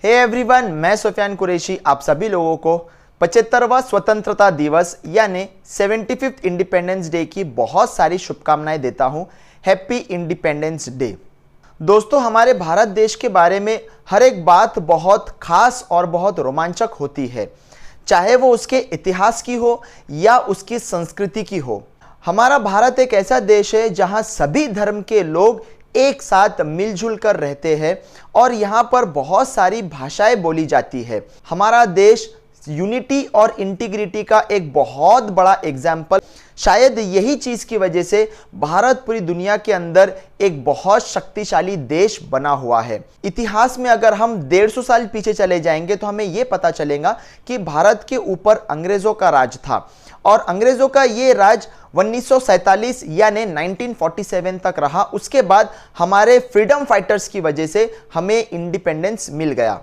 Hey everyone, मैं सुफियान कुरैशी आप सभी लोगों को 75वां स्वतंत्रता दिवस यानी 75th इंडिपेंडेंस डे की बहुत सारी शुभकामनाएं देता हूं। Happy independence day. दोस्तों, हमारे भारत देश के बारे में हर एक बात बहुत खास और बहुत रोमांचक होती है, चाहे वो उसके इतिहास की हो या उसकी संस्कृति की हो। हमारा भारत एक ऐसा देश है जहां सभी धर्म के लोग एक साथ मिलजुल कर रहते हैं और यहाँ पर बहुत सारी भाषाएं बोली जाती है। हमारा देश यूनिटी और इंटीग्रिटी का एक बहुत बड़ा एग्जाम्पल। शायद यही चीज़ की वजह से भारत पूरी दुनिया के अंदर एक बहुत शक्तिशाली देश बना हुआ है। इतिहास में अगर हम 150 साल पीछे चले जाएंगे तो हमें यह पता चलेगा कि भारत के ऊपर अंग्रेज़ों का राज था और अंग्रेज़ों का ये राज 1947 यानी 1947 तक रहा। उसके बाद हमारे फ्रीडम फाइटर्स की वजह से हमें इंडिपेंडेंस मिल गया।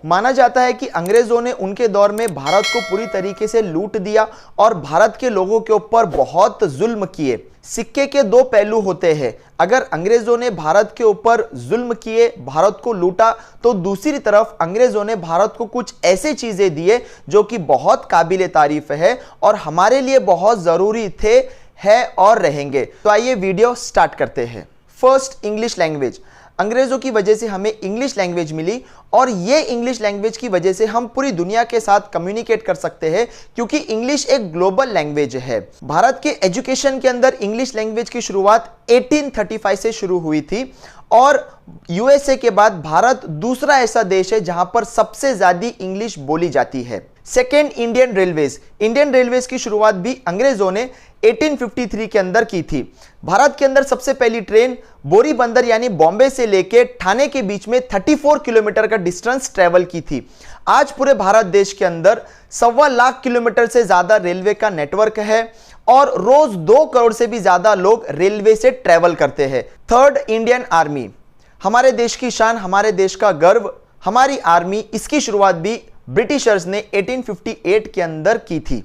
माना जाता है कि अंग्रेजों ने उनके दौर में भारत को पूरी तरीके से लूट दिया और भारत के लोगों के ऊपर बहुत जुल्म किए। सिक्के के दो पहलू होते हैं। अगर अंग्रेजों ने भारत के ऊपर जुल्म किए, भारत को लूटा, तो दूसरी तरफ अंग्रेजों ने भारत को कुछ ऐसे चीजें दिए जो कि बहुत काबिले तारीफ है और हमारे लिए बहुत जरूरी थे, है और रहेंगे। तो आइए वीडियो स्टार्ट करते हैं। First, English language. अंग्रेजों की वजह से हमें इंग्लिश लैंग्वेज मिली और ये इंग्लिश लैंग्वेज की वजह से हम पूरी दुनिया के साथ कम्युनिकेट कर सकते हैं, क्योंकि इंग्लिश एक ग्लोबल लैंग्वेज है। भारत के एजुकेशन के अंदर इंग्लिश लैंग्वेज की शुरुआत 1835 से शुरू हुई थी और यूएसए के बाद भारत दूसरा ऐसा देश है जहां पर सबसे ज्यादा इंग्लिश बोली जाती है। Second, Indian railways. Indian railways की शुरुआत भी अंग्रेजों ने 1853 के अंदर की थी। भारत के अंदर सबसे पहली ट्रेन बोरी बंदर यानी बॉम्बे से लेके ठाणे के बीच में 34 किलोमीटर का डिस्टेंस ट्रेवल की थी। आज पूरे भारत देश के अंदर 1.25 लाख किलोमीटर से ज्यादा रेलवे का नेटवर्क है और रोज 2 करोड़ से भी ज्यादा लोग रेलवे से ट्रेवल करते हैं। Third, Indian army. हमारे देश की शान, हमारे देश का गर्व, हमारी आर्मी। इसकी शुरुआत भी ब्रिटिशर्स ने 1858 के अंदर की थी।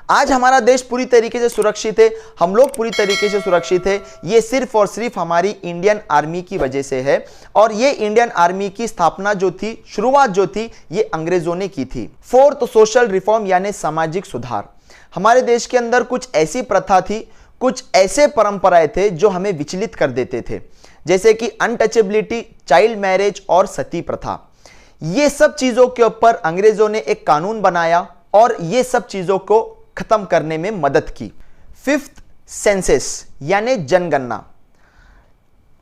आज हमारा देश पूरी तरीके से सुरक्षित है, हम लोग पूरी तरीके से सुरक्षित है, ये सिर्फ और सिर्फ हमारी इंडियन आर्मी की वजह से है। और ये इंडियन आर्मी की स्थापना जो थी, शुरुआत जो थी, ये अंग्रेजों ने की थी। फोर्थ, सोशल रिफॉर्म यानी सामाजिक सुधार। हमारे देश के अंदर कुछ ऐसी प्रथा थी, कुछ ऐसे परंपराएं थे जो हमें विचलित कर देते थे, जैसे कि अनटचेबिलिटी, चाइल्ड मैरिज और सती प्रथा। ये सब चीजों के ऊपर अंग्रेजों ने एक कानून बनाया और ये सब चीजों को खत्म करने में मदद की। फिफ्थ, सेंसस यानी जनगणना।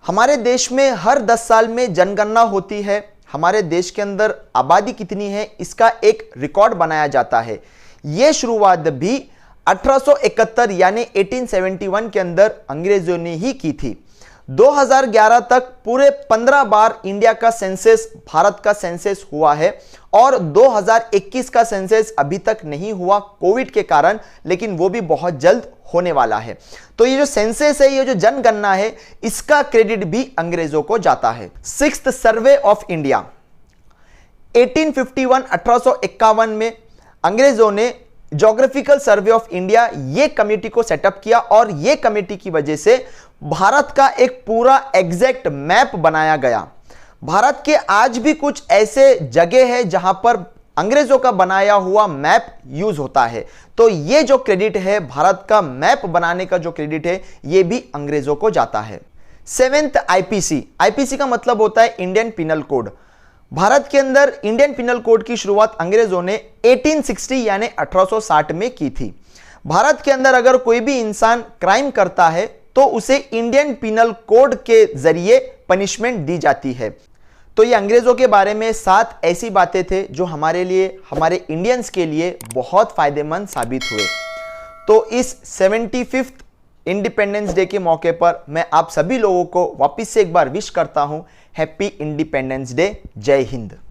हमारे देश में हर 10 साल में जनगणना होती है। हमारे देश के अंदर आबादी कितनी है इसका एक रिकॉर्ड बनाया जाता है। यह शुरुआत भी 1871 यानी 1871 के अंदर अंग्रेजों ने ही की थी। 2011 तक पूरे 15 बार इंडिया का सेंसस, भारत का सेंसस हुआ है और 2021 का सेंसस अभी तक नहीं हुआ कोविड के कारण, लेकिन वो भी बहुत जल्द होने वाला है। तो ये जो सेंसस है, ये जो जनगणना है, इसका क्रेडिट भी अंग्रेजों को जाता है। Sixth, survey of India. 1851 में अंग्रेजों ने ज्योग्राफिकल सर्वे ऑफ इंडिया ये कमेटी को सेटअप किया और ये कमेटी की वजह से भारत का एक पूरा एग्जैक्ट मैप बनाया गया। भारत के आज भी कुछ ऐसे जगह है जहां पर अंग्रेजों का बनाया हुआ मैप यूज होता है। तो ये जो क्रेडिट है, भारत का मैप बनाने का जो क्रेडिट है, ये भी अंग्रेजों को जाता है। Seventh, IPC. आईपीसी का मतलब होता है इंडियन पिनल कोड। भारत के अंदर इंडियन पिनल कोड की शुरुआत अंग्रेजों ने 1860 यानी 1860 में की थी। भारत के अंदर अगर कोई भी इंसान क्राइम करता है तो उसे इंडियन पिनल कोड के जरिए पनिशमेंट दी जाती है। तो ये अंग्रेजों के बारे में 7 ऐसी बातें थे जो हमारे लिए, हमारे इंडियंस के लिए बहुत फायदेमंद साबित हुए। तो इस 75th इंडिपेंडेंस डे के मौके पर मैं आप सभी लोगों को वापस से एक बार विश करता हूं, हैप्पी इंडिपेंडेंस डे। जय हिंद।